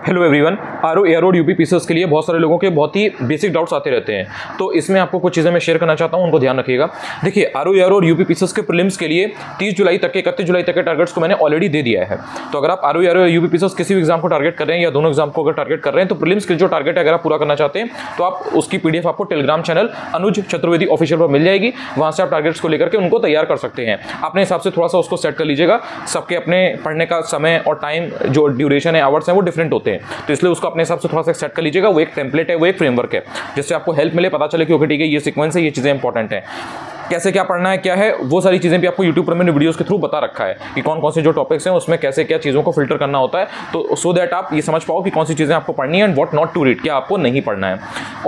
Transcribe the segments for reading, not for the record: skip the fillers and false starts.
Hello everyone. RO aero UP PCS के लिए बहुत सारे लोगों के बहुत ही बेसिक डाउट्स आते रहते हैं, तो इसमें आपको कुछ चीज़ें मैं शेयर करना चाहता हूं, उनको ध्यान रखिएगा। देखिए, आरओ एयरो और यूपी पीसीएस के प्रीलिम्स के लिए 30 जुलाई तक के 31 जुलाई तक के टारगेट्स को मैंने ऑलरेडी दे दिया है। तो अगर आप आरओ एयरो या यूपी पीसीएस किसी भी एग्जाम को टारगेट कर रहे हैं या दोनों एग्जाम को अगर टारगेट कर रहे हैं, तो प्रीलिम्स के जो टारगेट है अगर आप पूरा करना चाहते हैं तो आप उसकी पीडीएफ आपको टेलीग्राम चैनल अनुज चतुर्वेदी ऑफिशियल पर मिल जाएगी। वहां से आप टारगेट्स को लेकर के उनको तैयार कर सकते हैं। अपने हिसाब से थोड़ा सा उसको सेट कर लीजिएगा। सबके अपने पढ़ने का समय और टाइम जो ड्यूरेशन है, आवर्स है, वो डिफरेंट होते हैं, तो इसलिए उसको अपने हिसाब से थोड़ा सा सेट कर लीजिएगा। वो एक टेम्पलेट है, वो एक फ्रेमवर्क है, जिससे आपको हेल्प मिले, पता चले कि ओके ठीक है, ये सीक्वेंस है, ये चीज़ें इंपॉर्टेंट है, कैसे क्या पढ़ना है, क्या है, वो सारी चीज़ें भी आपको यूट्यूब पर मैंने वीडियोस के थ्रू बता रखा है कि कौन कौन से जो टॉपिक्स हैं उसमें कैसे क्या चीज़ों को फिल्टर करना होता है, तो सो दैट आप ये समझ पाओ कि कौन सी चीज़ें आपको पढ़नी है and what not to read, क्या आपको नहीं पढ़ना है।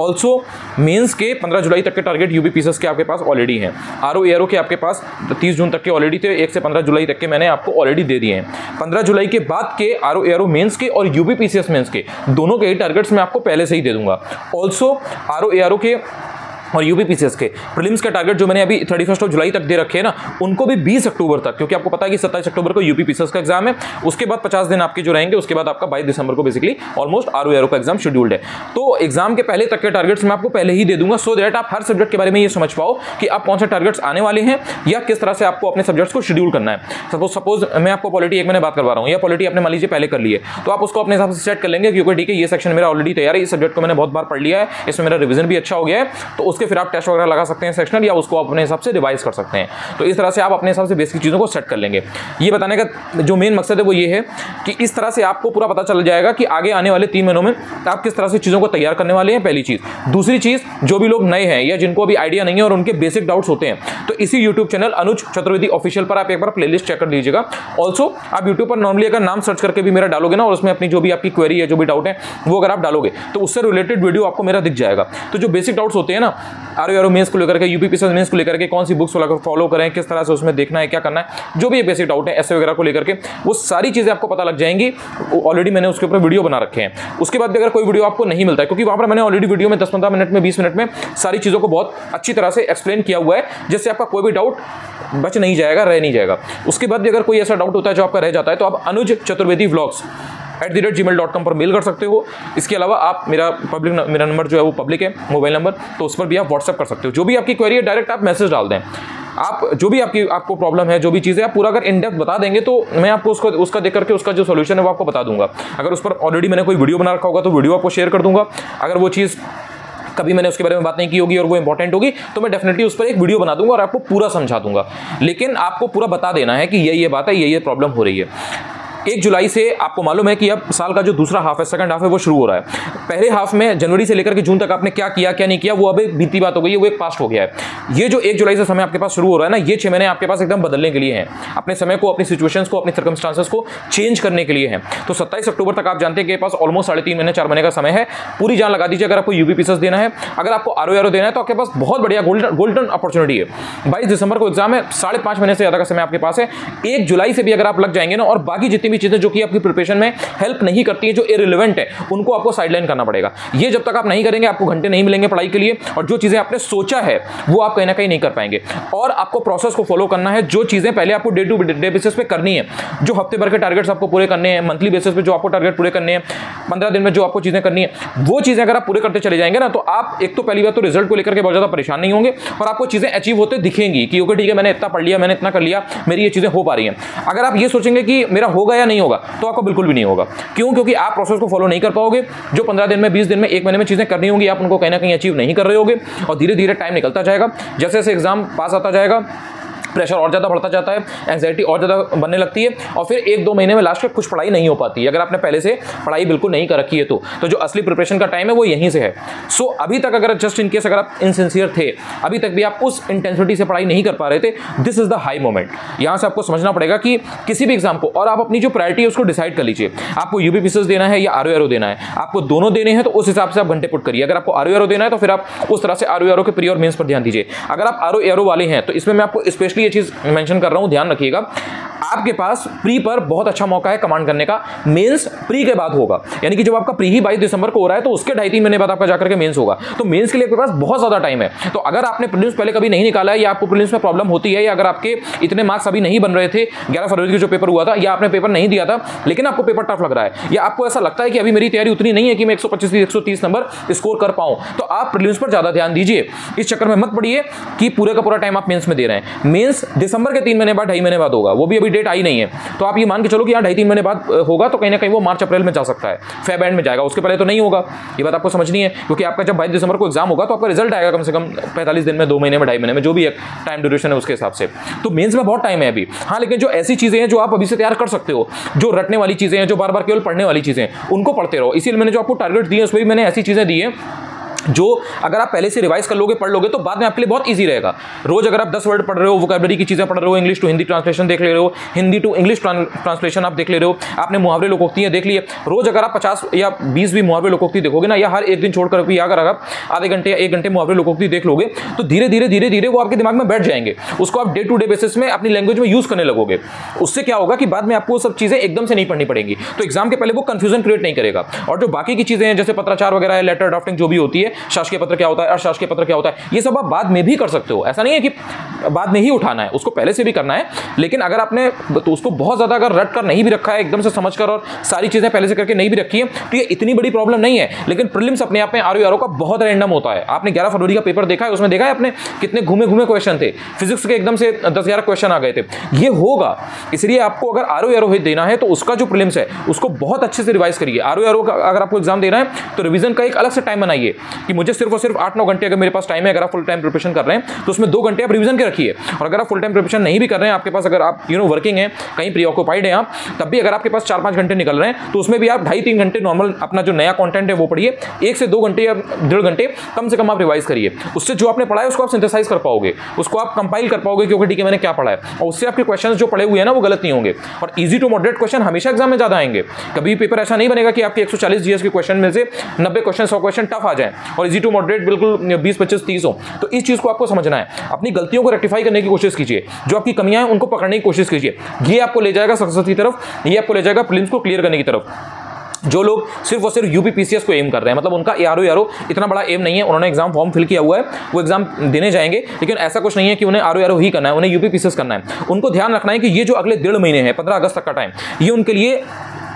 ऑल्सो मेंस के 15 जुलाई तक के टारगेट यूपी पीसीएस के आपके पास ऑलरेडी हैं। आरओ एयरो के आपके पास 30 जून तक के ऑलरेडी थे, 1 से 15 जुलाई तक के मैंने आपको ऑलरेडी दे दिए हैं। 15 जुलाई के बाद के आरओ एयरो मेंस के और यूपी पीसीएस मेंस के दोनों के ही टारगेट्स मैं आपको पहले से ही दे दूंगा। ऑल्सो आरओ एयरो के और यूपी पीसीएस के प्रीलिम्स के टारगेट जो मैंने अभी 31 जुलाई तक दे रखे हैं ना, उनको भी 20 अक्टूबर तक, क्योंकि आपको पता है कि 27 अक्टूबर को यूपी पीसीएस का एग्जाम है, उसके बाद 50 दिन आपके जो रहेंगे, उसके बाद आपका 22 दिसंबर को बेसिकली ऑलमोस्ट आरओ एयरो का एग्जाम शेड्यूल्ड है। तो एग्जाम के पहले तक के टारगेट्स मैं आपको पहले ही दे दूंगा, सो दैट आप हर सब्जेक्ट के बारे में ये समझ पाओ कि आप कौन से टारगेट्स आने वाले हैं या किस तरह से आपको अपने सब्जेक्ट्स को शेड्यूल करना है। सपोज मैं आपको पॉलिटी एक महीने बात करवा रहा हूँ, या पॉलिटी आपने मान लीजिए पहले कर ली है, तो आप उसको अपने हिसाब से सेट कर लेंगे, क्योंकि ठीक है ये सेक्शन मेरा ऑलरेडी तैयार है, इस सब्जेक्ट को मैंने बहुत बार पढ़ लिया है, इसमें मेरा रिवीजन भी अच्छा हो गया है, तो उसके फिर आप टेस्ट वगैरह लगा सकते हैं सेक्शनल, या उसको अपने हिसाब से रिवाइज कर सकते हैं। तो इस तरह से आप अपने हिसाब से बेसिक चीज़ों को सेट कर लेंगे। ये बताने का जो मेन मकसद है वो ये है कि इस तरह से आपको पूरा पता चल जाएगा कि आगे आने वाले 3 महीनों में आप किस तरह से चीज़ों को तैयार करने वाले हैं, पहली चीज़। दूसरी चीज़, जो भी लोग नए हैं या जिनको अभी आइडिया नहीं है और उनके बेसिक डाउट्स होते हैं, तो इसी यूट्यूब चैनल अनुज चतुर्वेदी ऑफिशियल पर आप एक बार प्लेलिस्ट चेक कर लीजिएगा। ऑल्सो आप यूट्यूब पर नॉर्मली अगर नाम सर्च करके भी मेरा डालोगे ना, और उसमें अपनी जो भी आपकी क्वेरी है, जो भी डाउट है, वो अगर आप डालोगे तो उससे रिलेटेड वीडियो आपको मेरा दिख जाएगा। तो जो बेसिक डाउट्स होते हैं ना, आरओ एयरो मेंस को लेकर के, यूपी पीसीएस मेंस को लेकर के, कौन सी बुक्स फॉलो करें, किस तरह से उसमें देखना है, क्या करना है, जो भी बेसिक डाउट है ऐसे वगैरह को लेकर के, वो सारी चीजें आपको पता लग जाएंगी। ऑलरेडी मैंने उसके ऊपर वीडियो बना रखे हैं। उसके बाद भी अगर कोई वीडियो आपको नहीं मिलता है, क्योंकि वहां पर मैंने ऑलरेडी वीडियो में 10-15 मिनट में, 20 मिनट में सारी चीजों को बहुत अच्छी तरह से एक्सप्लेन किया हुआ है, जिससे आपका कोई भी डाउट बच नहीं जाएगा, रह नहीं जाएगा। उसके बाद भी अगर कोई ऐसा डाउट होता है जो आपका रह जाता है, तो आप अनुज चतुर्वेदी व्लॉग्स @gmail.com पर मेल कर सकते हो। इसके अलावा आप मेरा नंबर जो है वो पब्लिक है, मोबाइल नंबर, तो उस पर भी आप व्हाट्सएप कर सकते हो। जो भी आपकी क्वेरी है डायरेक्ट आप मैसेज डाल दें। आप जो भी आपको प्रॉब्लम है, जो भी चीज़ें आप पूरा अगर इन डेप्थ बता देंगे, तो मैं आपको उसका देख करके उसका जो सोल्यूशन है वो आपको बता दूंगा। अगर उस पर ऑलरेडी मैंने कोई वीडियो बना रखा होगा तो वीडियो आपको शेयर कर दूंगा। अगर वो चीज़ कभी मैंने उसके बारे में बात नहीं की होगी और वो इंपॉर्टेंट होगी, तो मैं डेफिनेटली उस पर एक वीडियो बना दूंगा और आपको पूरा समझा दूंगा। लेकिन आपको पूरा बता देना है कि ये बात है, ये प्रॉब्लम हो रही है। 1 जुलाई से आपको मालूम है कि अब साल का जो दूसरा हाफ है, सेकंड हाफ है, वो शुरू हो रहा है। पहले हाफ में जनवरी से लेकर के जून तक आपने क्या किया, क्या नहीं किया, वो अब एक बीती बात हो गई है, वो एक पास्ट हो गया है। ये जो 1 जुलाई से समय आपके पास शुरू हो रहा है ना, ये 6 महीने आपके पास एकदम बदलने के लिए हैं। अपने समय को, अपनी सिचुएशंस को, अपनी सर्कमस्टांसेस को चेंज करने के लिए है। तो 27 अक्टूबर तक आप जानते हैं कि पास ऑलमोस्ट 3.5 महीने, 4 महीने का समय है। पूरी जान लगा दीजिए। अगर आपको यूपी पीसीएस देना है, अगर आपको आरओ एयरो देना है, तो आपके पास बहुत बढ़िया गोल्डन अपॉर्चुनिटी है। 22 दिसंबर को एग्जाम है, 5.5 महीने से ज्यादा का समय आपके पास है। 1 जुलाई से भी अगर आप लग जाएंगे ना, और बाकी जितनी भी चीजें जो कि आपकी प्रिपरेशन में हेल्प नहीं करती है, जो इररिलेवेंट है, उनको आपको साइडलाइन करना पड़ेगा। ये जब तक आप नहीं करेंगे, आपको घंटे नहीं मिलेंगे पढ़ाई के लिए, और जो चीजें आपने सोचा है वो आप कहीं ना कहीं नहीं कर पाएंगे। और आपको प्रोसेस को फॉलो करना है। जो चीजें पहले आपको डे टू डे बेसिस पे करनी है, जो हफ्ते भर के टारगेट्स आपको पूरे करने हैं, मंथली बेसिस पे जो आपको टारगेट पूरे करने हैं, 15 दिन में जो आपको चीजें करनी है, वो चीजें अगर आप पूरे करते चले जाएंगे ना, तो आप एक तो पहली बात तो रिजल्ट को लेकर के बहुत ज्यादा परेशान नहीं होंगे, और आपको चीजें अचीव होते दिखेंगी कि ओके ठीक है, मैंने इतना पढ़ लिया, मैंने इतना कर लिया, मेरी ये चीजें हो पा रही हैं। अगर आप ये सोचेंगे कि मेरा होगा या नहीं होगा, तो आपको बिल्कुल भी नहीं होगा। क्यों? क्योंकि आप प्रोसेस को फॉलो नहीं कर पाओगे। जो 15 दिन में, 20 दिन में, 1 महीने में चीजें करनी होंगी, आप उनको कहीं ना कहीं अचीव नहीं कर रहे होगे, और धीरे धीरे टाइम निकलता जाएगा। जैसे जैसे एग्जाम पास आता जाएगा, प्रेशर और ज़्यादा बढ़ता जाता है, एंजाइटी और ज़्यादा बनने लगती है, और फिर 1-2 महीने में लास्ट में कुछ पढ़ाई नहीं हो पाती है, अगर आपने पहले से पढ़ाई बिल्कुल नहीं कर रखी है। तो जो असली प्रिपरेशन का टाइम है वो यहीं से है। सो अभी तक अगर जस्ट इन केस अगर आप इनसिंसियर थे, अभी तक भी आप उस इंटेंसिटी से पढ़ाई नहीं कर पा रहे थे, this is the high moment. यहाँ से आपको समझना पड़ेगा कि किसी भी एग्जाम को, और आप अपनी जो प्रायोरिटी है उसको डिसाइड कर लीजिए। आपको यूपी पीसीएस देना है या आरओ एयरो देना है, आपको दोनों देने हैं, तो उस हिसाब से आप घंटे पुट करिए। अगर आपको आरओ एयरो देना है, तो फिर आप उस तरह से आरओ एयरो के प्री और मेंस पर ध्यान दीजिए। अगर आप आरओ एयरो वाले हैं, तो इसमें मैं आपको स्पेशली ये चीज मेंशन कर रहा हूं, ध्यान रखिएगा। आपके पास प्री पर बहुत अच्छा मौका है कमांड करने का। मेंस प्री के बाद होगा, यानी कि जब आपका प्री ही 22 दिसंबर को हो रहा है तो उसके 2.5-3 महीने बाद आपका जाकर के मेंस होगा। तो मेंस के लिए आपके पास बहुत ज्यादा टाइम है। तो अगर आपने प्रीलिम्स पहले कभी नहीं निकाला है, या आपको प्रीलिम्स में प्रॉब्लम होती है, या अगर आपके इतने मार्क्स अभी नहीं बन रहे थे 11 फरवरी को जो पेपर हुआ था, या आपने पेपर नहीं दिया था लेकिन आपको पेपर टफ लग रहा है, या आपको ऐसा लगता है कि अभी मेरी तैयारी उतनी नहीं है कि मैं 125-130 नंबर स्कोर कर पाऊं, तो आप प्रीलिम्स पर ज्यादा ध्यान दीजिए। इस चक्कर में मत पड़िए कि पूरे का पूरा टाइम आप मेंस में दे रहे हैं। मेंस दिसंबर के 3 महीने बाद, 2.5 महीने बाद होगा, वो भी अभी डेट आई नहीं है। तो आप ये मान के चलो कि 2.5-3 महीने बाद होगा, तो कहीं ना कहीं वो मार्च अप्रैल में जा सकता है, फेब एंड में जाएगा, उसके पहले तो नहीं होगा। ये बात आपको समझनी है, क्योंकि आपका जब 22 दिसंबर को एग्जाम होगा तो आपका रिजल्ट आएगा कम से कम 45 दिन में, 2 महीने में, 2.5 महीने में, जो भी एक टाइम ड्यूरेशन है उसके हिसाब से। तो मेंस में बहुत टाइम है अभी। हाँ, लेकिन जो ऐसी चीजें हैं जो आप अभी से तैयार कर सकते हो, जो रटने वाली चीजें हैं, जो बार बार केवल पढ़ने वाली चीजें, उनको पढ़ते रहो। इसीलिए मैंने जो आपको टारगेट दिए उसमें भी मैंने ऐसी चीजें दी है जो अगर आप पहले से रिवाइज कर लोगे, पढ़ लोगे, तो बाद में आपके लिए बहुत इजी रहेगा। रोज अगर आप 10 वर्ड पढ़ रहे हो, वोकैबुलरी की चीजें पढ़ रहे हो, इंग्लिश टू हिंदी ट्रांसलेशन देख ले रहे हो, हिंदी टू इंग्लिश ट्रांसलेशन आप देख ले रहे हो, आपने मुहावरे लोकोक्तियां देख लिए, रोज अगर आप 50 या 20 भी मुहावरे लोकोक्ति देखोगे ना, या हर एक दिन छोड़कर भी अगर आप आधे घंटे या 1 घंटे मुहावरे लोकोक्ति देख लोगे, तो धीरे धीरे वो आपके दिमाग में बैठ जाएंगे। उसको आप डे टू डे बेसिस में अपनी लैंग्वेज में यूज करने लगोगे। उससे क्या होगा कि बाद में आपको सब चीजें एकदम से नहीं पढ़नी पड़ेंगी, तो एग्जाम के पहले वो कंफ्यूजन क्रिएट नहीं करेगा। और जो बाकी की चीजें हैं, जैसे पत्राचार वगैरह है, लेटर ड्राफ्टिंग जो भी होती है, शासकीय पत्र क्या होता है, अशासकीय पत्र क्या होता है, ये सब आप बाद में भी कर सकते हो। ऐसा नहीं है कि बाद में ही उठाना है, उसको पहले से भी करना है। लेकिन अगर आपने तो उसको बहुत ज्यादा अगर रट कर नहीं भी रखा है, एकदम से समझकर और सारी चीजें पहले से करके नहीं भी रखी है, तो ये इतनी बड़ी प्रॉब्लम नहीं है। लेकिन प्रीलिम्स अपने आप में आरओ का बहुत रैंडम होता है। आपने 11 फरवरी का पेपर देखा है, उसमें देखा है आपने कितने घूमे घूमे क्वेश्चन थे, फिजिक्स के एकदम से 10-11 क्वेश्चन आ गए थे। ये होगा, इसलिए आपको अगर आरओ देना है तो उसका जो प्रीलिम्स है उसको बहुत अच्छे से रिवाइज करिए। आरओ का अगर आपको एग्जाम देना है तो रिवीजन का एक अलग से टाइम बनाइए कि मुझे सिर्फ और सिर्फ 8-9 घंटे अगर मेरे पास टाइम है, अगर आप फुल टाइम प्रिपरेशन कर रहे हैं तो उसमें 2 घंटे आप रिवीजन के रखिए। और अगर आप फुल टाइम प्रिपरेशन नहीं भी कर रहे हैं, आपके पास अगर आप वर्किंग है, कहीं प्री ऑक्युपाइड है आप, तब भी अगर आपके पास 4-5 घंटे निकल रहे हैं तो उसमें भी आप 2.5-3 घंटे नॉर्मल अपना जो नया कंटेंट है वो पढ़िए। 1 से 2 घंटे या 1.5 घंटे कम से कम आप रिवाइज करिए। उससे जो आपने पढ़ा है उसको आप सिंथेसाइज कर पाओगे, उसको आप कंपाइल कर पाओगे कि ठीक है मैंने क्या पढ़ा है, और उससे आपके क्वेश्चन जो पढ़े हुए हैं ना वो गलत नहीं होंगे। और इजी टू मॉडरेट क्वेश्चन हमेशा एग्जाम में ज्यादा आएंगे। कभी पेपर ऐसा नहीं बनेगा कि आपके 140 जीएस के क्वेश्चन में से 90 क्वेश्चन 100 क्वेश्चन टफ आ जाए और इजी टू मॉडरेट बिल्कुल 20-25-30 हो। तो इस चीज को आपको समझना है, अपनी गलतियों को रेक्टिफाई करने की कोशिश कीजिए, जो आपकी कमियां हैं उनको पकड़ने की कोशिश कीजिए। ये आपको ले जाएगा सक्सेस की तरफ, ये आपको ले जाएगा प्रीलिम्स को क्लियर करने की तरफ। जो लोग सिर्फ और सिर्फ यूपीपीसीएस को एम कर रहे हैं, मतलब उनका आरओ इतना बड़ा एम नहीं है, उन्होंने एग्जाम फॉर्म फिल किया हुआ है, वो एग्जाम देने जाएंगे, लेकिन ऐसा कुछ नहीं है कि उन्हें आरओ ही करना है, उन्हें यूपीपीसीएस करना है। उनको ध्यान रखना है कि ये जो अगले 1.5 महीने हैं, 15 अगस्त तक का टाइम, ये उनके लिए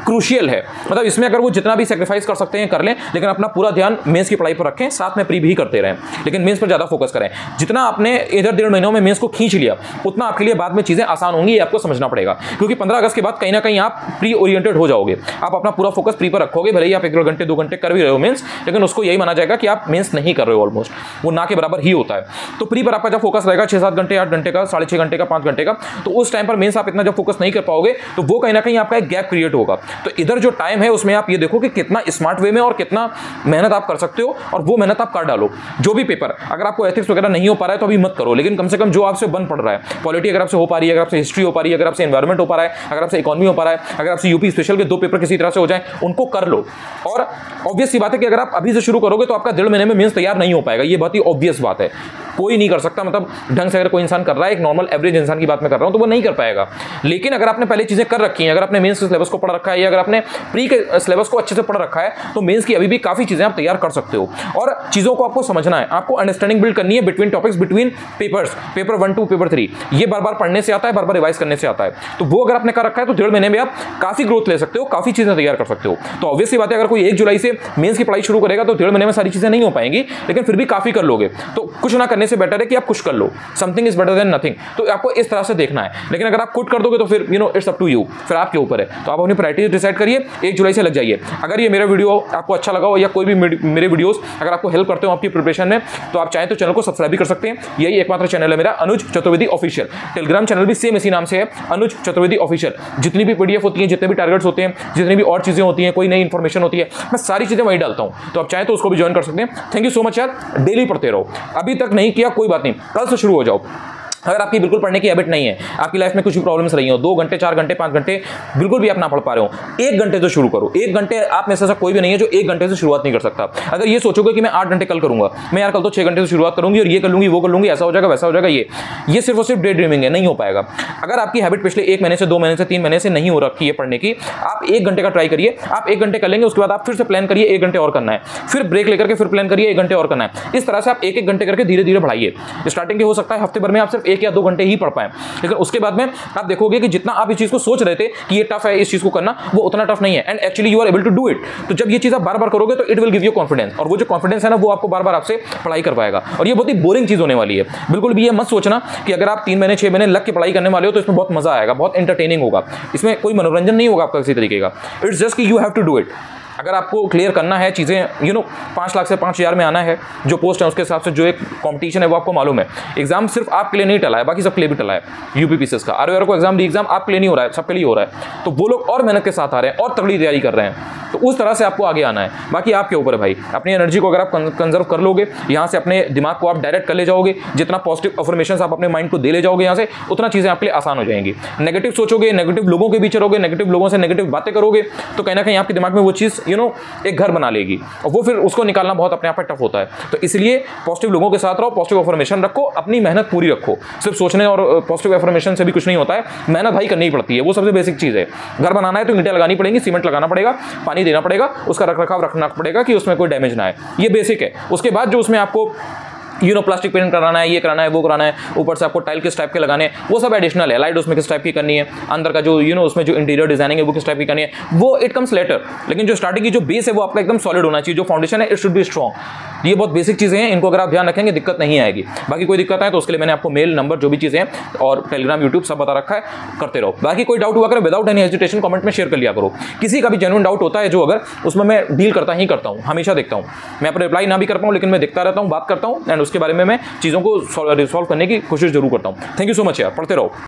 क्रूशियल है। मतलब इसमें अगर वो जितना भी सेक्रीफाइस कर सकते हैं कर लें, लेकिन अपना पूरा ध्यान मेंस की पढ़ाई पर रखें, साथ में प्री भी करते रहें, लेकिन मेंस पर ज्यादा फोकस करें। जितना आपने इधर 1.5 महीनों में मेंस को खींच लिया, उतना आपके लिए बाद में चीजें आसान होंगी, ये आपको समझना पड़ेगा। क्योंकि 15 अगस्त के बाद कहीं ना कहीं आप प्री ओरिएंटेड हो जाओगे, आप अपना पूरा फोकस प्री पर रखोगे। भले ही आप 1-2 घंटे 2 घंटे कर भी रहे हो मेंस, लेकिन उसको यही माना जाएगा कि आप मेंस नहीं कर रहे हो, ऑलमोस्ट वो ना के बराबर ही होता है। तो प्री पर आपका जब फोकस रहेगा 6-7 घंटे, 8 घंटे का, 6.5 घंटे का, 5 घंटे का, तो उस टाइम पर मेंस आप इतना जब फोकस नहीं कर पाओगे तो वो कहीं ना कहीं आपका एक गैप क्रिएट होगा। तो इधर जो टाइम है उसमें आप ये देखो कि कितना स्मार्ट वे में और कितना मेहनत आप कर सकते हो, और वो मेहनत आप कर डालो। जो भी पेपर, अगर आपको एथिक्स वगैरह नहीं हो पा रहा है तो अभी मत करो, लेकिन कम से कम जो आपसे बन पड़ रहा है, पॉलिटी अगर आपसे हो पा रही है, अगर आपसे हिस्ट्री हो पा रही है, अगर आपसे एनवायरमेंट हो पा रहा है, अगर आपसे इकोनॉमी हो पा रहा है, अगर आपसे यूपी स्पेशल के 2 पेपर किसी तरह से हो जाए, उनको कर लो। और ऑब्वियस सी बात है कि अगर आप अभी से शुरू करोगे तो आपका 1.5 महीने में मेंस तैयार नहीं हो पाएगा, ये बहुत ही ऑब्वियस बात है। कोई नहीं कर सकता, मतलब ढंग से अगर कोई इंसान कर रहा है, एक नॉर्मल एवरेज इंसान की बात मैं कर रहा हूं, तो वो नहीं कर पाएगा। लेकिन अगर आपने पहले चीजें कर रखी हैं, अगर आपने मेंस के सिलेबस को पढ़ रखा है, या अगर आपने प्री के सिलेबस को अच्छे से पढ़ रखा है, तो मेंस की अभी भी काफी चीजें आप तैयार कर सकते हो। और चीजों को आपको समझना है, आपको अंडरस्टैंडिंग बिल्ड करनी है between topics, between papers, paper 1 to paper 3। ये बार बार पढ़ने से आता है, बार बार रिवाइज करने से आता है। तो वो अगर आपने कर रखा है तो 1.5 महीने में आप काफी ग्रोथ ले सकते हो, काफी चीजें तैयार कर सकते हो। तो ऑब्वियसली बात है, अगर कोई 1 जुलाई से मेंस की पढ़ाई शुरू करेगा तो 1.5 महीने में सारी चीजें नहीं हो पाएंगी, लेकिन फिर भी काफी कर लोगे। तो कुछ ना करने से बेटर है कि आप कुछ कर लो, something is better than nothing. तो आपको इस तरह से देखना है। लेकिन अगर आप कुछ कर दोगे तो फिर इट्स अप टू यू, फिर आपके ऊपर है। तो आप अपनी प्रायोरिटीज डिसाइड करिए, 1 जुलाई से लग जाइए। अगर ये मेरा वीडियो आपको अच्छा लगा हो, या कोई भी मेरे वीडियोस अगर आपको हेल्प करते हो आपकी प्रिपरेशन में, तो आप चाहें तो चैनल को सब्सक्राइब भी कर सकते हैं। यही एकमात्र चैनल है मेरा, अनुज चतुर्वेदी ऑफिशियल। टेलीग्राम चैनल भी सेम इसी नाम से है, अनुज चतुर्वेदी ऑफिशियल। जितनी भी पीडीएफ होती है, जितने भी टारगेट्स होते हैं, जितनी भी और चीजें होती हैं, कोई नई इंफॉर्मेशन होती है, मैं सारी चीजें वही डालता हूं। तो आप चाहें तो उसको भी ज्वाइन कर सकते हैं। थैंक यू सो मच यार, डेली पढ़ते रहो। अभी तक नहीं किया कोई बात नहीं, कल से शुरू हो जाओ। अगर आपकी बिल्कुल पढ़ने की हैबिट नहीं है, आपकी लाइफ में कुछ भी प्रॉब्लम्स रही हो, 2 घंटे 4 घंटे 5 घंटे बिल्कुल भी आप ना पढ़ पा रहे हो, 1 घंटे से शुरू करो। 1 घंटे, आप में से ऐसा कोई भी नहीं है जो 1 घंटे से शुरुआत नहीं कर सकता। अगर ये सोचोगे कि मैं 8 घंटे कल करूंगा, मैं यार कल तो 6 घंटे से शुरुआत करूंगी और ये कर लूंगी वो कर लूंगी, ऐसा हो जाएगा वैसा हो जाएगा, ये सिर्फ और सिर्फ डे ड्रीमिंग है, नहीं हो पाएगा। अगर आपकी हैबिट पिछले 1 महीने से 2 महीने से 3 महीने से नहीं हो रखी है पढ़ने की, आप 1 घंटे का ट्राई करिए। आप 1 घंटे कर लेंगे, उसके बाद आप फिर से प्लान करिए 1 घंटे और करना है, फिर ब्रेक लेकर के फिर प्लान करिए 1 घंटे और करना है। इस तरह से आप 1-1 घंटे करके धीरे धीरे बढ़ाइए। स्टार्टिंग के हो सकता है हफ्ते भर में आप सिर्फ 1 या 2 घंटे ही पढ़ पाए, लेकिन उसके बाद में आप देखोगे कि जितना आप इस चीज को सोच रहे थे कि ये टफ है इस चीज को करना, वो उतना टफ नहीं है, and actually you are able to do it. तो जब ये चीज आप बार बार करोगे तो it will give you confidence, और वो जो कॉन्फिडेंस है ना, वो आपको बार बार आपसे पढ़ाई करवाएगा। और ये बहुत ही बोरिंग चीज होने वाली है। बिल्कुल भी ये मत सोचना कि अगर आप 3 महीने 6 महीने लग के पढ़ाई करने वाले हो तो इसमें बहुत मजा आएगा, बहुत एंटरटेनिंग होगा, इसमें कोई मनोरंजन नहीं होगा आपका किसी तरीके का। इट्स जस्ट कि you have to do it. अगर आपको क्लियर करना है चीज़ें, 5 लाख से 5,000 में आना है, जो पोस्ट है उसके हिसाब से जो एक कंपटीशन है वो आपको मालूम है। एग्जाम सिर्फ आपके लिए नहीं टला है, बाकी सबके लिए भी टला है। यूपीपीसीएस का आरओआर को एग्जाम आपके लिए नहीं हो रहा है, सबके लिए हो रहा है। तो वो लोग और मेहनत के साथ आ रहे हैं और तगड़ी तैयारी कर रहे हैं, तो उस तरह से आपको आगे आना है। बाकी आपके ऊपर है भाई। अपनी एनर्जी को अगर आप कंजर्व कर लोगे, यहाँ से अपने दिमाग को आप डायरेक्ट कर ले जाओगे, जितना पॉजिटिव अफर्मेशन आप अपने माइंड को दे ले जाओगे यहाँ से, उतना चीज़ें आपके लिए आसान हो जाएंगी। नेगेटिव सोचोगे, नेगेटिव लोगों के बीच रहोगे, नेगेटिव लोगों से नेगेटिव बातें करोगे, तो कहीं ना कहीं आपके दिमाग में वो चीज़ एक घर बना लेगी, और वो फिर उसको निकालना बहुत अपने आप में टफ होता है। तो इसलिए पॉजिटिव लोगों के साथ रहो, पॉजिटिव अफर्मेशन रखो, अपनी मेहनत पूरी रखो। सिर्फ सोचने और पॉजिटिव अफर्मेशन से भी कुछ नहीं होता है, मेहनत भाई करनी ही पड़ती है, वो सबसे बेसिक चीज़ है। घर बनाना है तो ईंटें लगानी पड़ेंगी, सीमेंट लगाना पड़ेगा, पानी देना पड़ेगा, उसका रखरखाव रखना पड़ेगा कि उसमें कोई डैमेज ना आए, ये बेसिक है। उसके बाद जो उसमें आपको प्लास्टिक पेंट कराना है, ये कराना है, वो कराना है, ऊपर से आपको टाइल किस टाइप के लगाने हैं, वो सब एडिशनल है। लाइट उसमें किस टाइप की करनी है, अंदर का जो उसमें जो इंटीरियर डिजाइनिंग है वो किस टाइप की करनी है, वो इट कम्स लेटर। लेकिन जो स्टार्टिंग की जो बेस है वो आपका एकदम सॉलिड होना चाहिए, जो फाउंडेशन है इट शुड बी स्ट्रॉन्ग। ये बहुत बेसिक चीज़ें हैं, इनको अगर आप ध्यान रखेंगे दिक्कत नहीं आएगी। बाकी कोई दिक्कत है तो उसके लिए मैंने आपको मेल नंबर जो भी चीज़ें हैं और टेलीग्राम यूट्यूब सब बता रखा है, करते रहो। बाकी कोई डाउट हुआ करो विदाउट एनी हेजिटेशन कमेंट में शेयर कर लिया करो। किसी का भी जेन्युइन डाउट होता है जो अगर उसमें मैं डील करता हूँ, हमेशा देखता हूँ। मैं अपना रिप्लाई ना भी कर पाऊँ लेकिन मैं देखता रहता हूँ, बात करता हूँ, एंड उसके बारे में मैं चीज़ों को रिसॉल्व करने की कोशिश जरूर करता हूँ। थैंक यू सो मच यार, पढ़ते रहो।